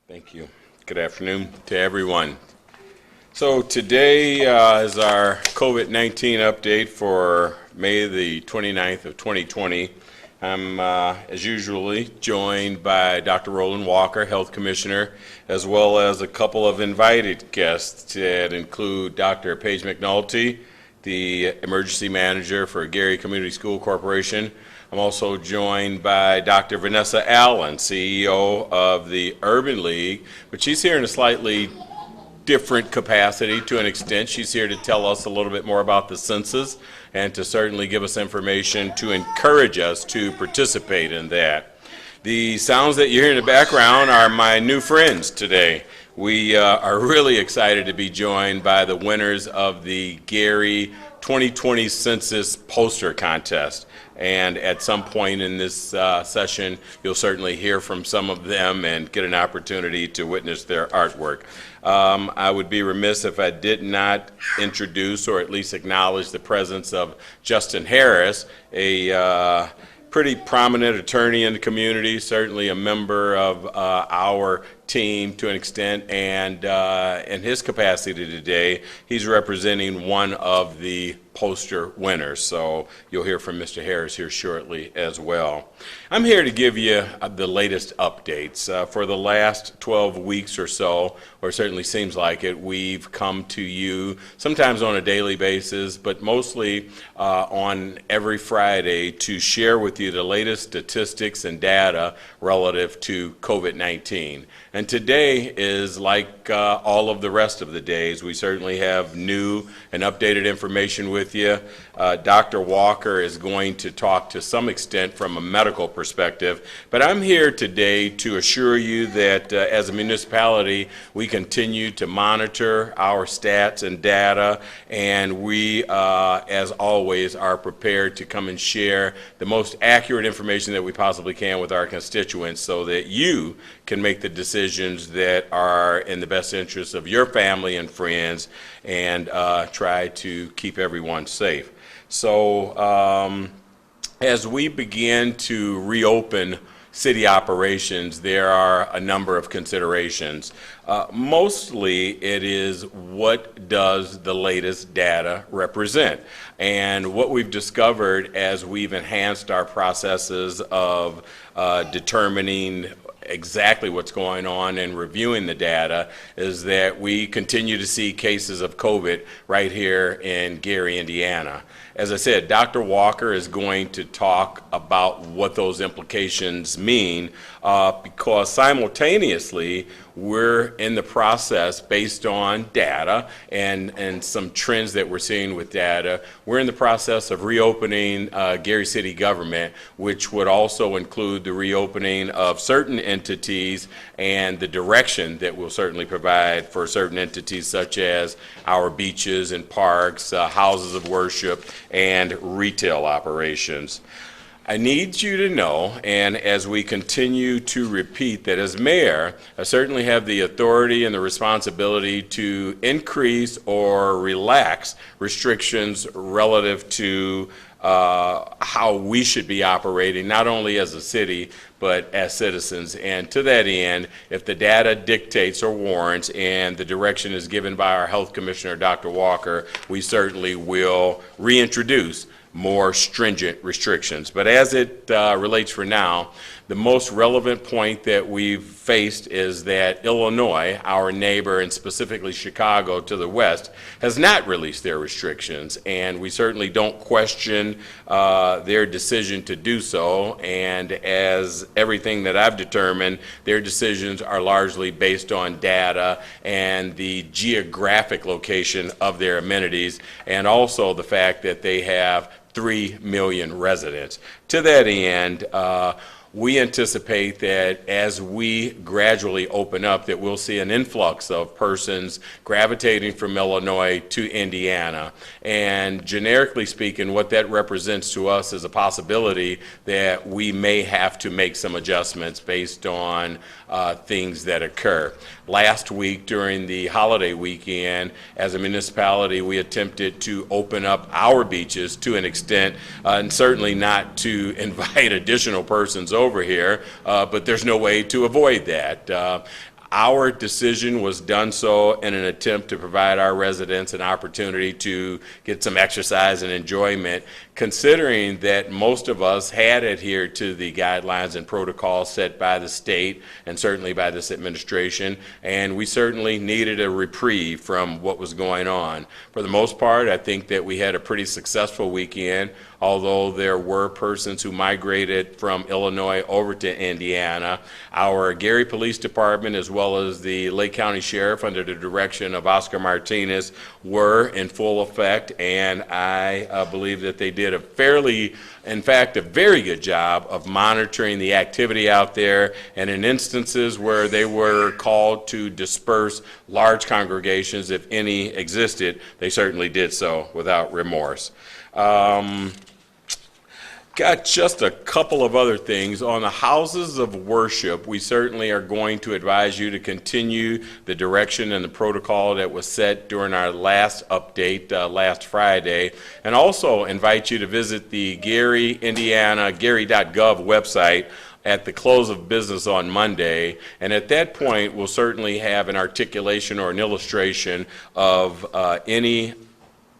Thank you. Good afternoon to everyone. So today is our COVID-19 update for May the 29th of 2020. I'm, as usually, joined by Dr. Roland Walker, Health Commissioner, as well as a couple of invited guests that include Dr. Paige McNulty, the Emergency Manager for Gary Community School Corporation. I'm also joined by Dr. Vanessa Allen, CEO of the Urban League, but she's here in a slightly different capacity to an extent. She's here to tell us a little bit more about the census and to certainly give us information to encourage us to participate in that. The sounds that you hear in the background are my new friends today. We are really excited to be joined by the winners of the Gary 2020 Census Poster Contest. And at some point in this session, you'll certainly hear from some of them and get an opportunity to witness their artwork. I would be remiss if I did not introduce or at least acknowledge the presence of Justin Harris, a pretty prominent attorney in the community, certainly a member of our team to an extent, and in his capacity today, he's representing one of the poster winners. So you'll hear from Mr. Harris here shortly as well. I'm here to give you the latest updates. For the last 12 weeks or so, or certainly seems like it, we've come to you sometimes on a daily basis, but mostly on every Friday to share with you the latest statistics and data relative to COVID-19. And today is like all of the rest of the days. We certainly have new and updated information with you. Dr. Walker is going to talk to some extent from a medical perspective, but I'm here today to assure you that as a municipality, we continue to monitor our stats and data, and we, as always, are prepared to come and share the most accurate information that we possibly can with our constituents so that you can make the decisions that are in the best interest of your family and friends and try to keep everyone safe. So as we begin to reopen city operations, there are a number of considerations. Mostly it is what does the latest data represent? And what we've discovered as we've enhanced our processes of determining exactly what's going on and reviewing the data is that we continue to see cases of COVID right here in Gary, Indiana. As I said, Dr. Walker is going to talk about what those implications mean because simultaneously we're in the process based on data and some trends that we're seeing with data. We're in the process of reopening Gary City government, which would also include the reopening of certain entities and the direction that we'll certainly provide for certain entities such as our beaches and parks, houses of worship, and retail operations. I need you to know, and as we continue to repeat, that as mayor, I certainly have the authority and the responsibility to increase or relax restrictions relative to how we should be operating, not only as a city, but as citizens. And to that end, if the data dictates or warrants and the direction is given by our health commissioner, Dr. Walker, we certainly will reintroduce more stringent restrictions. But as it relates for now, the most relevant point that we've faced is that Illinois, our neighbor, and specifically Chicago to the west, has not released their restrictions. And we certainly don't question their decision to do so. And as everything that I've determined, their decisions are largely based on data and the geographic location of their amenities, and also the fact that they have 3 million residents. To that end, we anticipate that as we gradually open up, that we'll see an influx of persons gravitating from Illinois to Indiana. And generically speaking, what that represents to us is a possibility that we may have to make some adjustments based on things that occur. Last week during the holiday weekend, as a municipality, we attempted to open up our beaches to an extent, and certainly not to invite additional persons over here, but there's no way to avoid that. Our decision was done so in an attempt to provide our residents an opportunity to get some exercise and enjoyment, considering that most of us had adhered to the guidelines and protocols set by the state and certainly by this administration, and we certainly needed a reprieve from what was going on. For the most part, I think that we had a pretty successful weekend, although there were persons who migrated from Illinois over to Indiana. Our Gary Police Department, as well as the Lake County Sheriff, under the direction of Oscar Martinez, were in full effect, and I believe that they did a very good job of monitoring the activity out there, and in instances where they were called to disperse large congregations, if any existed, they certainly did so without remorse. Got just a couple of other things. On the houses of worship, we certainly are going to advise you to continue the direction and the protocol that was set during our last update last Friday, and also invite you to visit the Gary, Indiana, gary.gov website at the close of business on Monday, and at that point we'll certainly have an articulation or an illustration of any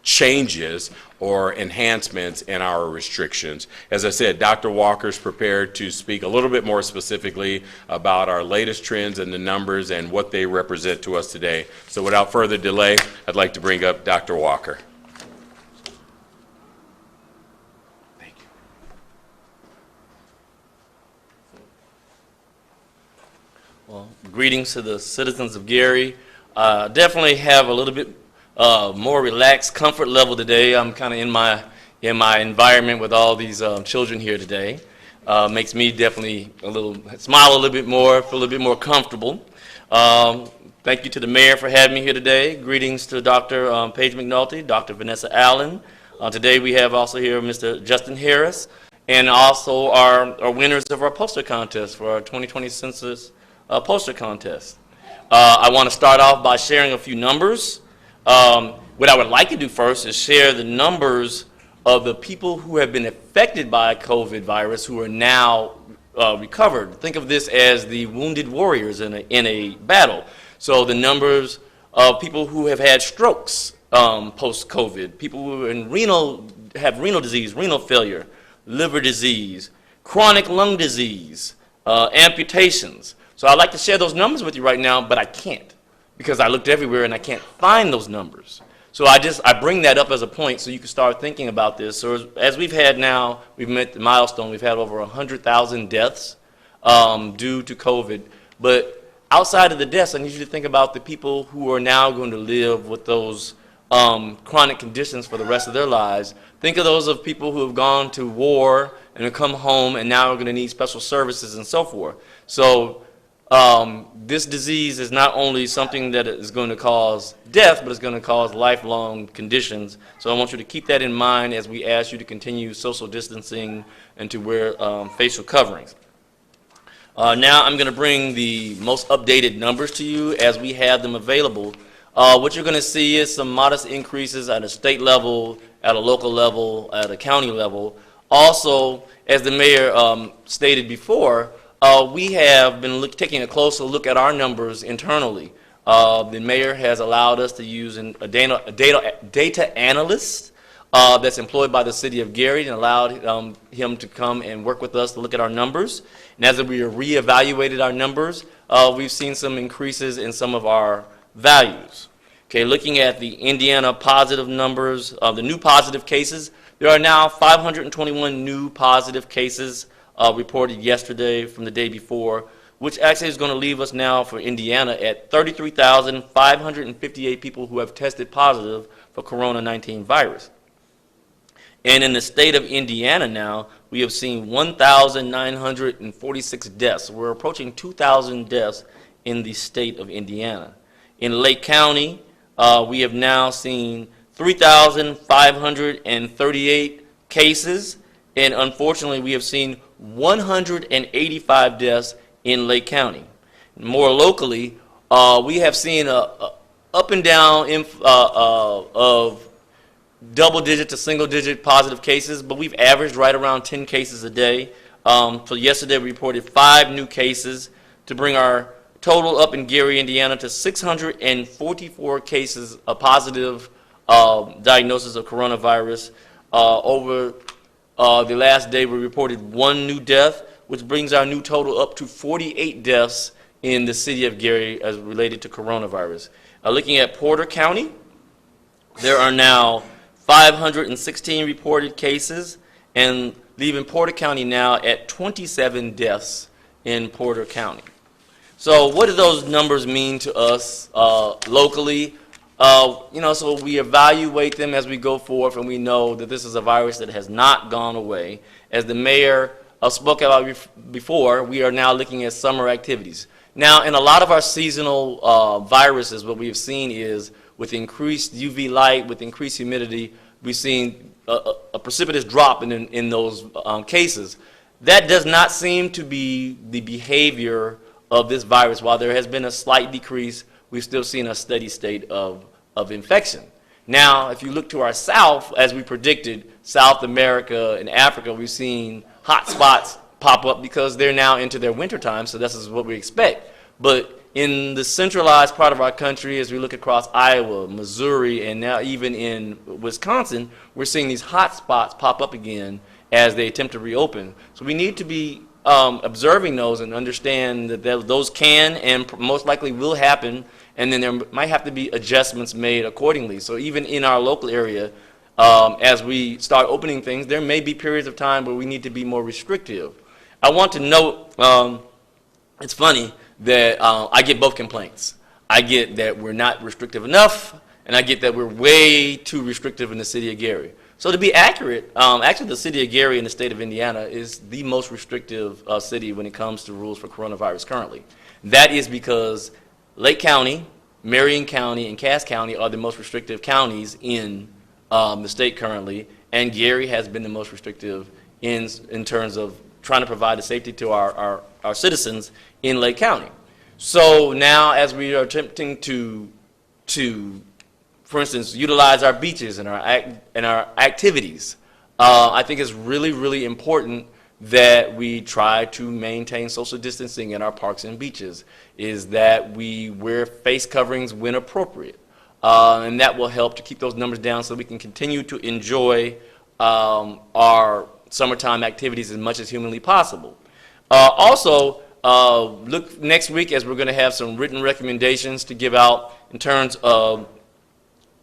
changes or enhancements in our restrictions. As I said, Dr. Walker's prepared to speak a little bit more specifically about our latest trends and the numbers and what they represent to us today. So without further delay, I'd like to bring up Dr. Walker. Thank you. Well, greetings to the citizens of Gary. Definitely have a little bit more relaxed comfort level today. I'm kind of in my environment with all these children here today. Makes me definitely smile a little bit more, feel a little bit more comfortable. Thank you to the mayor for having me here today. Greetings to Dr. Paige McNulty, Dr. Vanessa Allen. Today we have also here Mr. Justin Harris, and also our winners of our poster contest for our 2020 census poster contest. I want to start off by sharing a few numbers. What I would like to do first is share the numbers of the people who have been affected by COVID virus who are now recovered. Think of this as the wounded warriors in a battle. So the numbers of people who have had strokes post-COVID, people who have renal disease, renal failure, liver disease, chronic lung disease, amputations. So I'd like to share those numbers with you right now, but I can't, because I looked everywhere and I can't find those numbers. So I bring that up as a point so you can start thinking about this. So as we've met the milestone, we've had over 100,000 deaths due to COVID. But outside of the deaths, I need you to think about the people who are now going to live with those chronic conditions for the rest of their lives. Think of those of people who have gone to war and have come home and now are going to need special services and so forth. So this disease is not only something that is going to cause death, but it's going to cause lifelong conditions. So I want you to keep that in mind as we ask you to continue social distancing and to wear facial coverings. Now I'm going to bring the most updated numbers to you as we have them available. What you're going to see is some modest increases at a state level, at a local level, at a county level. Also, as the mayor stated before, we have been taking a closer look at our numbers internally. The mayor has allowed us to use a data analyst that's employed by the city of Gary, and allowed him to come and work with us to look at our numbers. And as we reevaluated our numbers, we've seen some increases in some of our values. Okay, looking at the Indiana positive numbers, the new positive cases, there are now 521 new positive cases reported yesterday from the day before, which actually is going to leave us now for Indiana at 33,558 people who have tested positive for Corona-19 virus. And in the state of Indiana now, we have seen 1,946 deaths. We're approaching 2,000 deaths in the state of Indiana. In Lake County, we have now seen 3,538 cases, and unfortunately we have seen 185 deaths in Lake County. More locally, we have seen a up and down of double-digit to single-digit positive cases, but we've averaged right around 10 cases a day. So yesterday we reported 5 new cases to bring our total up in Gary, Indiana to 644 cases of positive diagnosis of coronavirus. Over the last day, we reported 1 new death, which brings our new total up to 48 deaths in the city of Gary as related to coronavirus. Looking at Porter County, there are now 516 reported cases, and leaving Porter County now at 27 deaths in Porter County. So what do those numbers mean to us locally? So we evaluate them as we go forth, and we know that this is a virus that has not gone away. As the mayor spoke about before, we are now looking at summer activities. Now, in a lot of our seasonal viruses, what we have seen is with increased UV light, with increased humidity, we've seen a precipitous drop in those cases. That does not seem to be the behavior of this virus. While there has been a slight decrease, we've still seen a steady state of infection. Now, if you look to our south, as we predicted, South America and Africa, we've seen hot spots pop up because they're now into their winter time, so this is what we expect. But in the centralized part of our country, as we look across Iowa, Missouri, and now even in Wisconsin, we're seeing these hot spots pop up again as they attempt to reopen. So we need to be observing those and understand that those can and most likely will happen, and then there might have to be adjustments made accordingly. So even in our local area, as we start opening things, there may be periods of time where we need to be more restrictive. I want to note, it's funny that I get both complaints. I get that we're not restrictive enough, and I get that we're way too restrictive in the city of Gary. So to be accurate, actually the city of Gary in the state of Indiana is the most restrictive city when it comes to rules for coronavirus currently. That is because Lake County, Marion County, and Cass County are the most restrictive counties in the state currently, and Gary has been the most restrictive in terms of trying to provide the safety to our citizens in Lake County. So now as we are attempting to for instance, utilize our beaches and our activities, I think it's really, really important that we try to maintain social distancing in our parks and beaches, is that we wear face coverings when appropriate. And that will help to keep those numbers down so we can continue to enjoy our summertime activities as much as humanly possible. Also, look next week as we're going to have some written recommendations to give out in terms of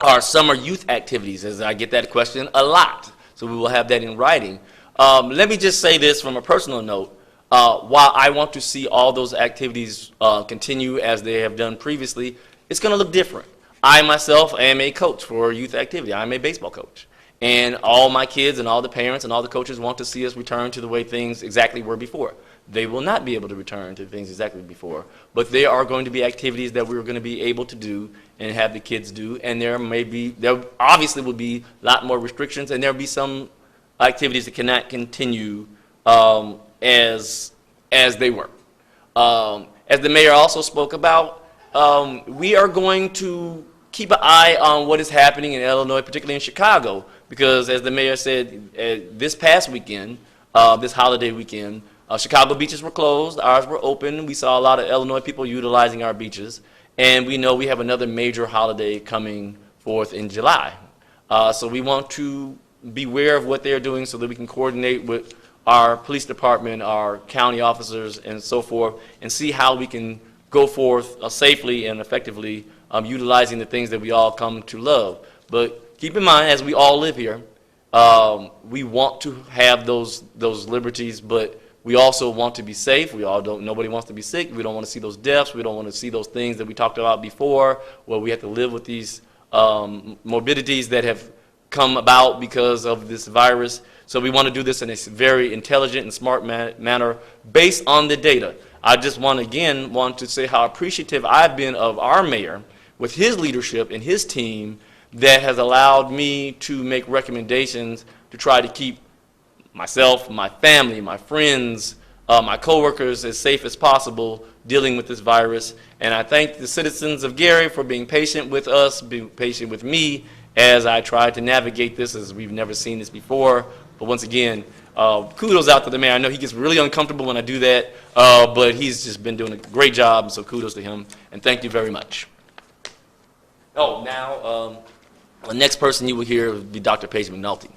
our summer youth activities, as I get that question a lot. So we will have that in writing. Let me just say this from a personal note. While I want to see all those activities continue as they have done previously, it's going to look different. I myself am a coach for youth activity. I'm a baseball coach. And all my kids and all the parents and all the coaches want to see us return to the way things exactly were before. They will not be able to return to things exactly before, but there are going to be activities that we're going to be able to do and have the kids do, and there obviously will be a lot more restrictions, and there will be some activities that cannot continue as they were. As the mayor also spoke about, we are going to keep an eye on what is happening in Illinois, particularly in Chicago, because as the mayor said, this past weekend, this holiday weekend, Chicago beaches were closed, ours were open. We saw a lot of Illinois people utilizing our beaches, and we know we have another major holiday coming forth in July. So we want to be aware of what they're doing so that we can coordinate with our police department, our county officers, and so forth, and see how we can go forth safely and effectively utilizing the things that we all come to love. But keep in mind, as we all live here, we want to have those liberties, but we also want to be safe. Nobody wants to be sick. We don't want to see those deaths. We don't want to see those things that we talked about before, where we have to live with these morbidities that have come about because of this virus. So we want to do this in a very intelligent and smart manner based on the data. I just want to say how appreciative I've been of our mayor with his leadership and his team that has allowed me to make recommendations to try to keep myself, my family, my friends, my coworkers as safe as possible dealing with this virus. And I thank the citizens of Gary for being patient with us, being patient with me, as I try to navigate this, as we've never seen this before. But once again, kudos out to the mayor. I know he gets really uncomfortable when I do that, but he's just been doing a great job, so kudos to him, and thank you very much. Oh, now, the next person you will hear will be Dr. Paige McNulty.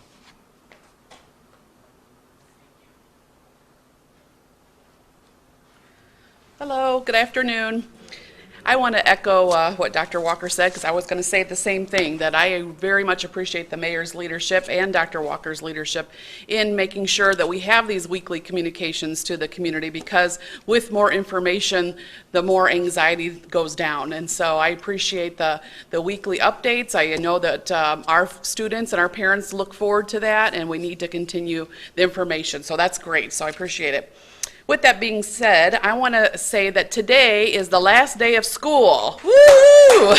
Hello, good afternoon. I want to echo what Dr. Walker said, because I was going to say the same thing, that I very much appreciate the mayor's leadership and Dr. Walker's leadership in making sure that we have these weekly communications to the community, because with more information, the more anxiety goes down. And so I appreciate the weekly updates. I know that our students and our parents look forward to that, and we need to continue the information. So that's great. So I appreciate it. With that being said, I want to say that today is the last day of school. Woo!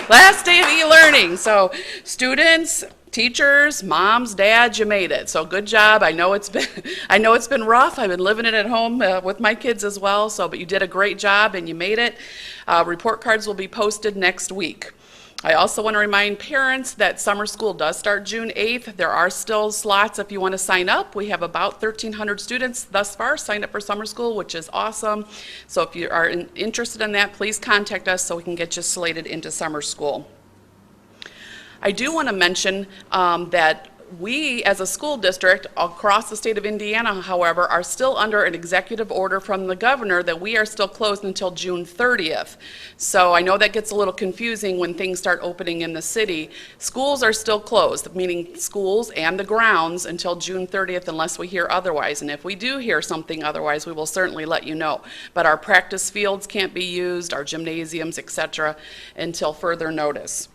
Last day of e-learning. So students, teachers, moms, dads, you made it. So good job. I know it's been rough. I've been living it at home with my kids as well. So, but you did a great job and you made it. Report cards will be posted next week. I also want to remind parents that summer school does start June 8th. There are still slots if you want to sign up. We have about 1,300 students thus far signed up for summer school, which is awesome. So if you are interested in that, please contact us so we can get you slated into summer school. I do want to mention that we, as a school district across the state of Indiana, however, are still under an executive order from the governor that we are still closed until June 30th. So I know that gets a little confusing when things start opening in the city. Schools are still closed, meaning schools and the grounds, until June 30th unless we hear otherwise. And if we do hear something otherwise, we will certainly let you know. But our practice fields can't be used, our gymnasiums, etc., until further notice.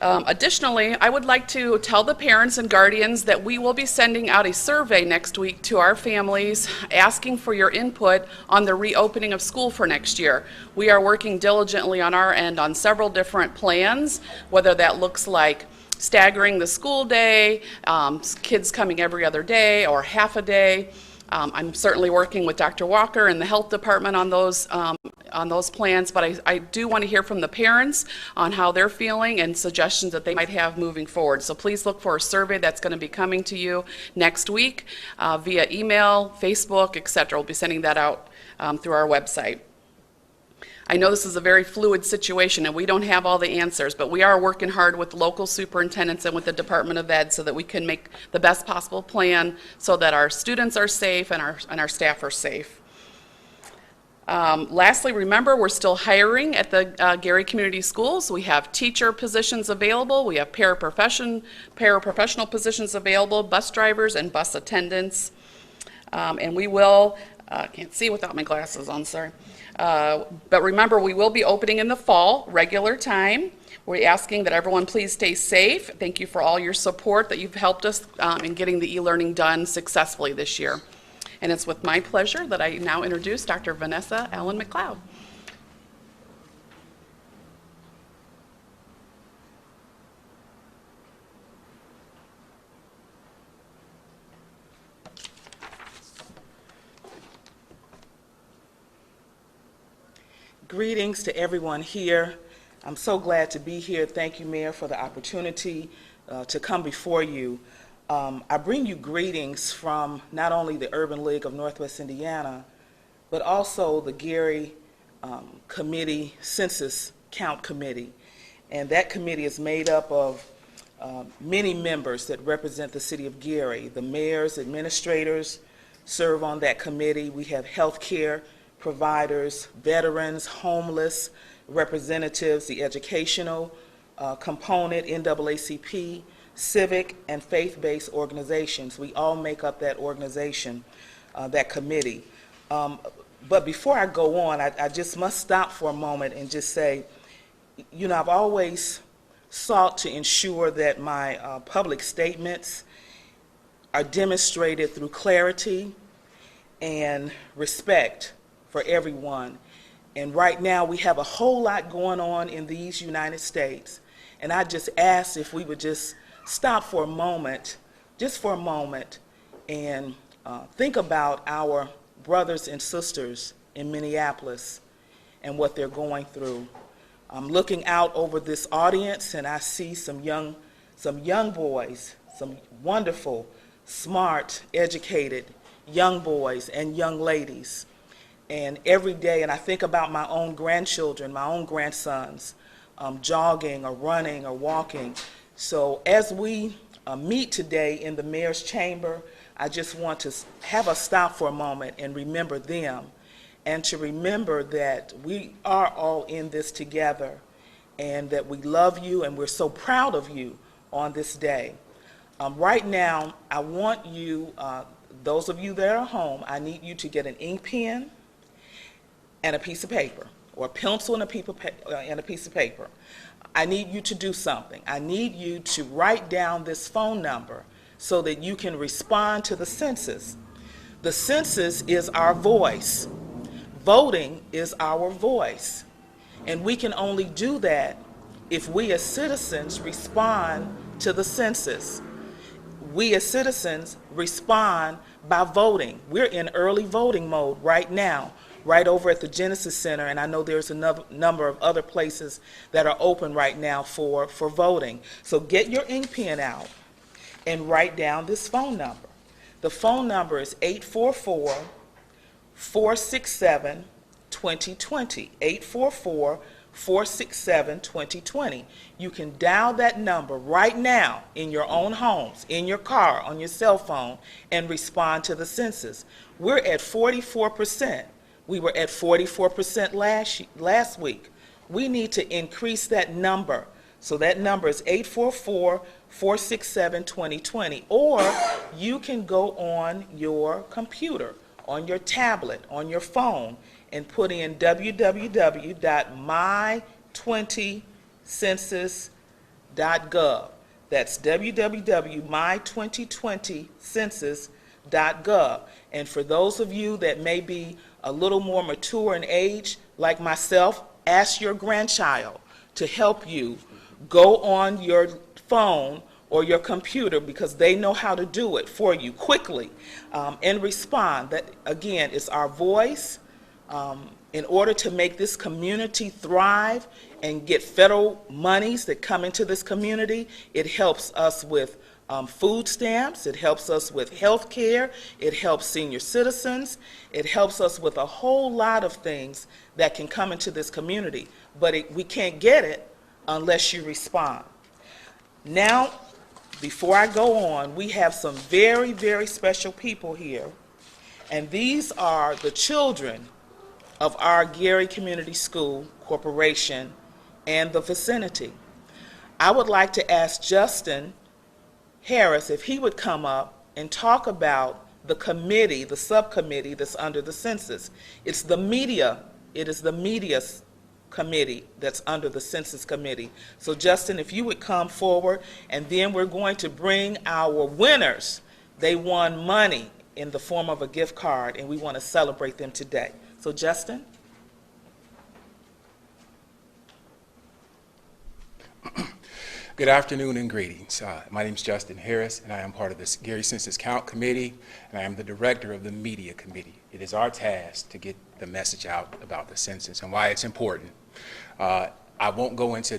Additionally, I would like to tell the parents and guardians that we will be sending out a survey next week to our families asking for your input on the reopening of school for next year. We are working diligently on our end on several different plans, whether that looks like staggering the school day, kids coming every other day or half a day. I'm certainly working with Dr. Walker and the health department on those plans, but I do want to hear from the parents on how they're feeling and suggestions that they might have moving forward. So please look for a survey that's going to be coming to you next week via email, Facebook, etc. We'll be sending that out through our website. I know this is a very fluid situation and we don't have all the answers, but we are working hard with local superintendents and with the Department of Ed so that we can make the best possible plan so that our students are safe and our staff are safe. Lastly, remember, we're still hiring at the Gary Community Schools. We have teacher positions available. We have paraprofessional positions available, bus drivers and bus attendants. And we will, can't see without my glasses on, sorry. But remember, we will be opening in the fall, regular time. We're asking that everyone please stay safe. Thank you for all your support that you've helped us in getting the e-learning done successfully this year. And it's with my pleasure that I now introduce Dr. Vanessa Allen McLeod. Greetings to everyone here. I'm so glad to be here. Thank you, Mayor, for the opportunity to come before you. I bring you greetings from not only the Urban League of Northwest Indiana, but also the Gary Committee, Census Count Committee. And that committee is made up of many members that represent the city of Gary. The mayors, administrators serve on that committee. We have healthcare providers, veterans, homeless, representatives, the educational component, NAACP, civic and faith-based organizations. We all make up that organization, that committee. But before I go on, I just must stop for a moment and just say, you know, I've always sought to ensure that my public statements are demonstrated through clarity and respect for everyone. And right now we have a whole lot going on in these United States. And I just asked if we would just stop for a moment, just for a moment, and think about our brothers and sisters in Minneapolis and what they're going through. I'm looking out over this audience and I see some young boys, some wonderful, smart, educated young boys and young ladies. And every day, and I think about my own grandchildren, my own grandsons, jogging or running or walking. So as we meet today in the mayor's chamber, I just want to have us stop for a moment and remember them, and to remember that we are all in this together, and that we love you and we're so proud of you on this day. Right now, I want you, those of you that are home, I need you to get an ink pen and a piece of paper, or a pencil and a piece of paper. I need you to do something. I need you to write down this phone number so that you can respond to the census. The census is our voice. Voting is our voice. And we can only do that if we as citizens respond to the census. We as citizens respond by voting. We're in early voting mode right now, right over at the Genesis Center, and I know there's a number of other places that are open right now for voting. So get your ink pen out and write down this phone number. The phone number is 844-467-2020, 844-467-2020. You can dial that number right now in your own homes, in your car, on your cell phone, and respond to the census. We're at 44%. We were at 44% last week. We need to increase that number. So that number is 844-467-2020. Or you can go on your computer, on your tablet, on your phone, and put in www.my20census.gov. That's www.my2020census.gov. And for those of you that may be a little more mature in age, like myself, ask your grandchild to help you go on your phone or your computer, because they know how to do it for you quickly, and respond. That, again, is our voice. In order to make this community thrive and get federal monies that come into this community, it helps us with food stamps, it helps us with health care, it helps senior citizens, it helps us with a whole lot of things that can come into this community. But we can't get it unless you respond. Now, before I go on, we have some very, very special people here, and these are the children of our Gary Community School Corporation and the vicinity. I would like to ask Justin Harris if he would come up and talk about the committee, the subcommittee that's under the census. It is the media committee that's under the census committee. So Justin, if you would come forward, and then we're going to bring our winners. They won money in the form of a gift card, and we want to celebrate them today. So Justin? Good afternoon and greetings. My name is Justin Harris, and I am part of the Gary Census Count Committee, and I am the director of the Media Committee. It is our task to get the message out about the census and why it's important. I won't go into a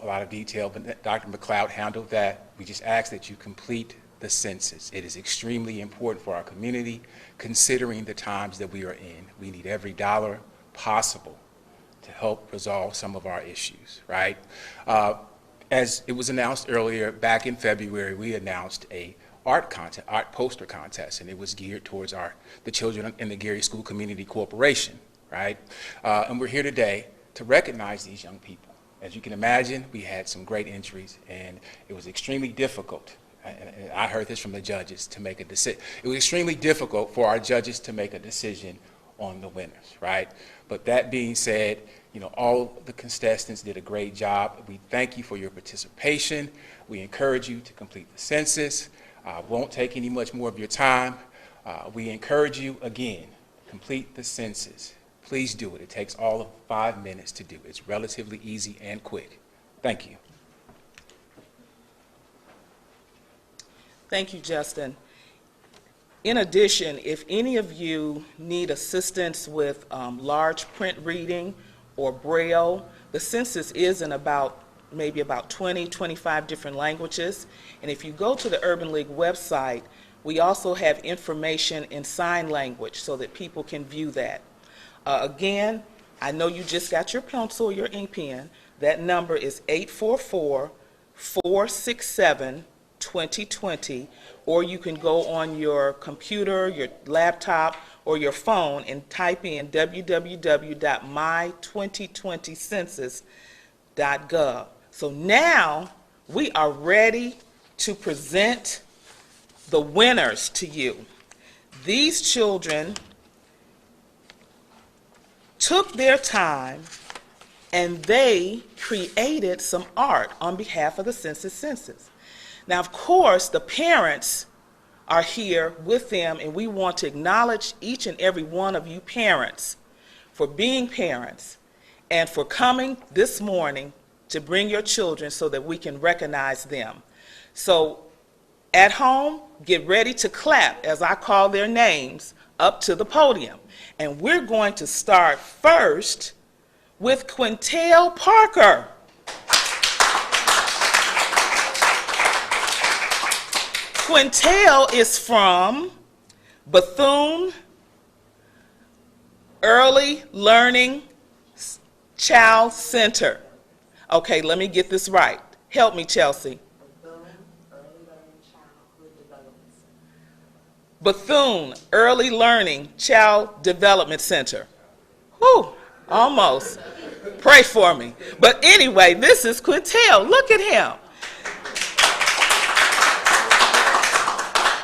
lot of detail, but Dr. McLeod handled that. We just ask that you complete the census. It is extremely important for our community, considering the times that we are in. We need every dollar possible to help resolve some of our issues, right? As it was announced earlier, back in February, we announced a art poster contest, and it was geared towards the children in the Gary School Community Corporation, right? And we're here today to recognize these young people. As you can imagine, we had some great entries, and it was extremely difficult. And I heard this from the judges to make a decision. It was extremely difficult for our judges to make a decision on the winners, right? But that being said, you know, all the contestants did a great job. We thank you for your participation. We encourage you to complete the census. Won't take any much more of your time. We encourage you, again, complete the census. Please do it. It takes all of 5 minutes to do. It's relatively easy and quick. Thank you. Thank you, Justin. In addition, if any of you need assistance with large print reading or Braille. The census is in maybe about 20, 25 different languages. And if you go to the Urban League website, we also have information in sign language so that people can view that. Again, I know you just got your pencil or your ink pen. That number is 844-467-2020, or you can go on your computer, your laptop, or your phone and type in www.my2020census.gov. So now we are ready to present the winners to you. These children took their time and they created some art on behalf of the census. Now, of course, the parents are here with them, and we want to acknowledge each and every one of you parents for being parents and for coming this morning to bring your children so that we can recognize them. So at home, get ready to clap as I call their names up to the podium. And we're going to start first with Quintel Parker. Quintel is from Bethune Early Learning Child Center. Okay, let me get this right. Help me, Chelsea. Bethune Early Learning Child Development Center. Whew, almost. Pray for me. But anyway, this is Quintel. Look at him.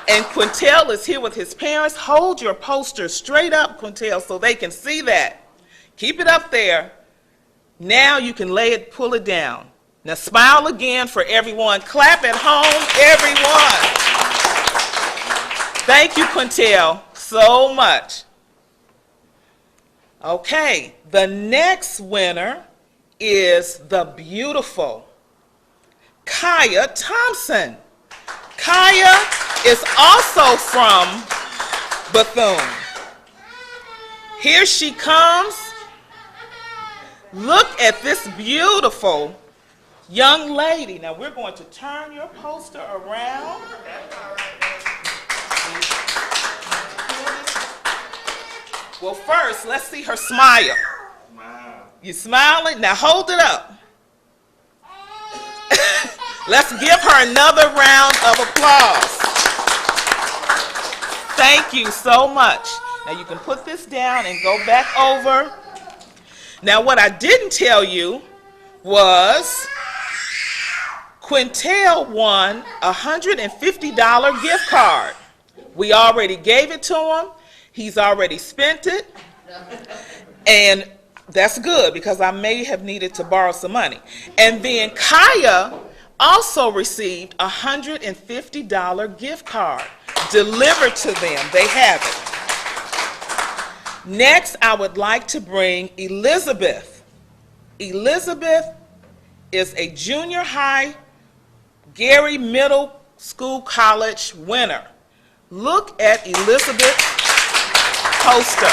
And Quintel is here with his parents. Hold your poster straight up, Quintel, so they can see that. Keep it up there. Now you can pull it down. Now smile again for everyone. Clap at home, everyone. Thank you, Quintel, so much. Okay, the next winner is the beautiful Kaya Thomson. Kaya is also from Bethune. Here she comes. Look at this beautiful young lady. Now we're going to turn your poster around. Well, first, let's see her smile. You smiling? Now hold it up. Let's give her another round of applause. Thank you so much. Now you can put this down and go back over. Now what I didn't tell you was Quintel won a $150 gift card. We already gave it to him. He's already spent it. And that's good because I may have needed to borrow some money. And then Kaya also received a $150 gift card delivered to them. They have it. Next, I would like to bring Elizabeth. Elizabeth is a junior high Gary Middle School College winner. Look at Elizabeth's poster.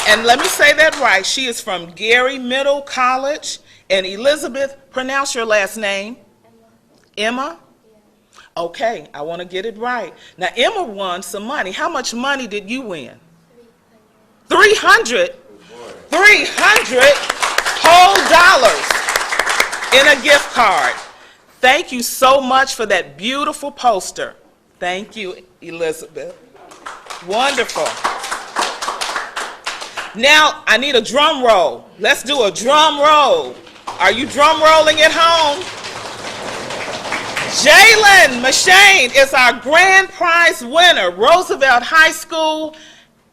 And let me say that right. She is from Gary Middle College. And Elizabeth, pronounce your last name. Emma? Okay, I want to get it right. Now, Emma won some money. How much money did you win? 300? 300 whole dollars in a gift card. Thank you so much for that beautiful poster. Thank you, Elizabeth. Wonderful. Now, I need a drum roll. Let's do a drum roll. Are you drum rolling at home? Jalen Machine is our grand prize winner. Roosevelt High School,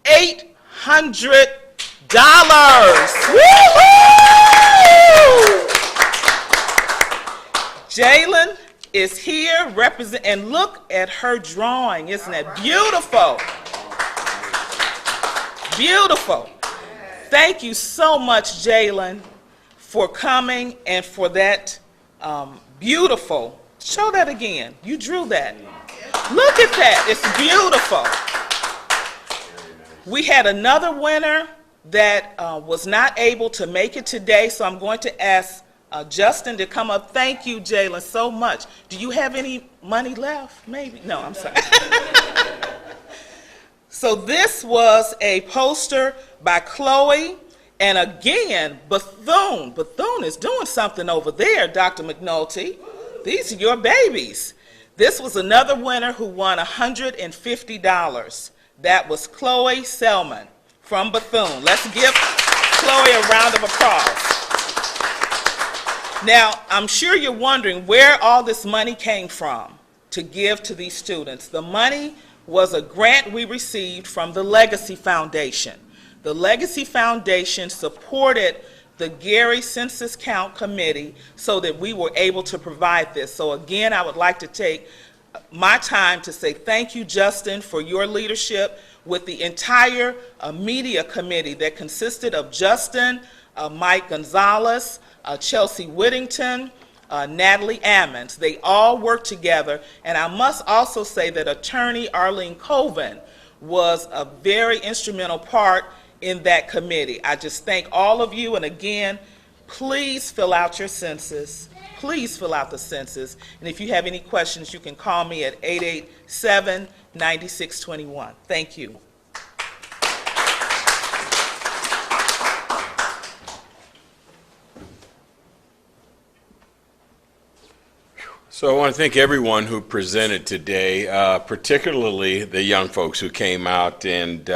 $800. Woo-hoo! Jalen is here and look at her drawing. Isn't that beautiful? Beautiful. Thank you so much, Jalen, for coming and for that beautiful. Show that again. You drew that. Look at that. It's beautiful. We had another winner that was not able to make it today, so I'm going to ask Justin to come up. Thank you, Jalen, so much. Do you have any money left? Maybe? No, I'm sorry. So this was a poster by Chloe, and again, Bethune. Bethune is doing something over there, Dr. McNulty. These are your babies. This was another winner who won $150. That was Chloe Selman from Bethune. Let's give Chloe a round of applause. Now, I'm sure you're wondering where all this money came from to give to these students. The money was a grant we received from the Legacy Foundation. The Legacy Foundation supported the Gary Census Count Committee so that we were able to provide this. So again, I would like to take my time to say thank you, Justin, for your leadership with the entire media committee that consisted of Justin, Mike Gonzalez, Chelsea Whittington, Natalie Ammons. They all worked together, and I must also say that attorney Arlene Colvin was a very instrumental part in that committee. I just thank all of you, and again, please fill out your census. Please fill out the census, and if you have any questions, you can call me at 887-9621. Thank you. So I want to thank everyone who presented today, particularly the young folks who came out and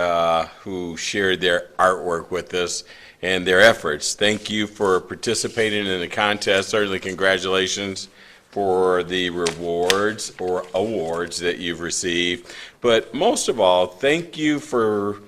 who shared their artwork with us and their efforts. Thank you for participating in the contest. Certainly congratulations for the rewards or awards that you've received. But most of all, thank you for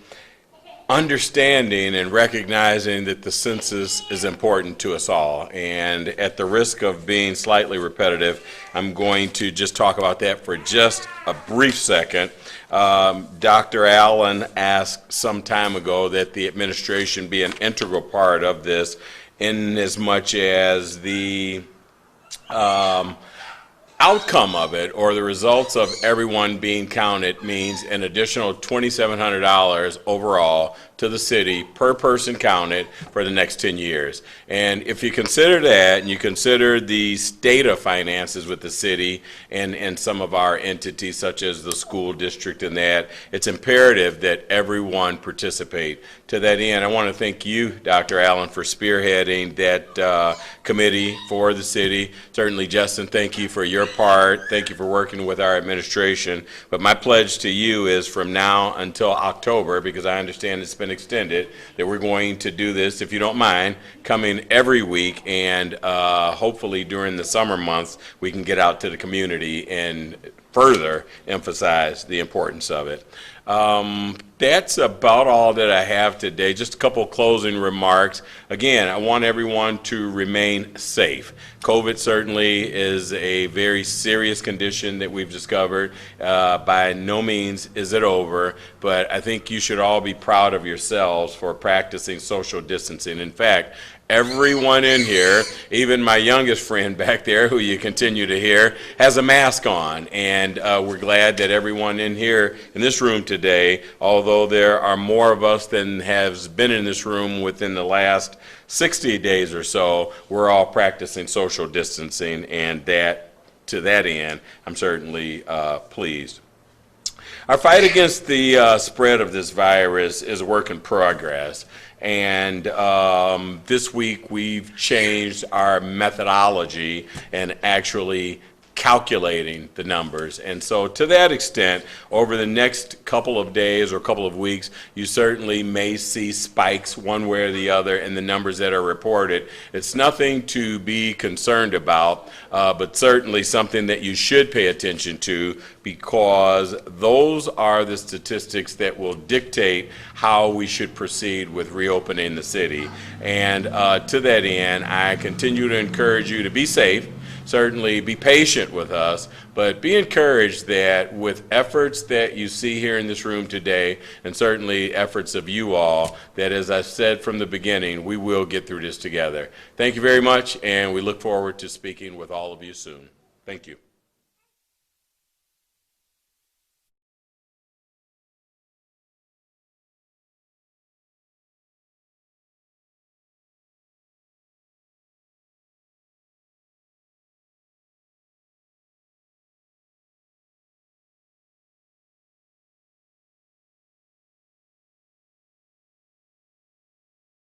understanding and recognizing that the census is important to us all. And at the risk of being slightly repetitive, I'm going to just talk about that for just a brief second. Dr. Allen asked some time ago that the administration be an integral part of this, in as much as the outcome of it, or the results of everyone being counted, means an additional $2,700 overall to the city per person counted for the next 10 years. And if you consider that, and you consider the state of finances with the city and some of our entities such as the school district and that, it's imperative that everyone participate. To that end, I want to thank you, Dr. Allen, for spearheading that committee for the city. Certainly, Justin, thank you for your part. Thank you for working with our administration. But my pledge to you is from now until October, because I understand it's been extended, that we're going to do this, if you don't mind, coming every week, and hopefully during the summer months we can get out to the community and further emphasize the importance of it. That's about all that I have today. Just a couple closing remarks. Again, I want everyone to remain safe. COVID certainly is a very serious condition that we've discovered. By no means is it over, but I think you should all be proud of yourselves for practicing social distancing. In fact, everyone in here, even my youngest friend back there, who you continue to hear, has a mask on. And we're glad that everyone in here, in this room today, although there are more of us than has been in this room within the last 60 days or so, we're all practicing social distancing, and that, to that end, I'm certainly pleased. Our fight against the spread of this virus is a work in progress. And this week we've changed our methodology and actually calculating the numbers. And so to that extent, over the next couple of days or couple of weeks, you certainly may see spikes one way or the other in the numbers that are reported. It's nothing to be concerned about, but certainly something that you should pay attention to, because those are the statistics that will dictate how we should proceed with reopening the city. And to that end, I continue to encourage you to be safe. Certainly be patient with us, but be encouraged that with efforts that you see here in this room today, and certainly efforts of you all, that as I said from the beginning, we will get through this together. Thank you very much, and we look forward to speaking with all of you soon. Thank you.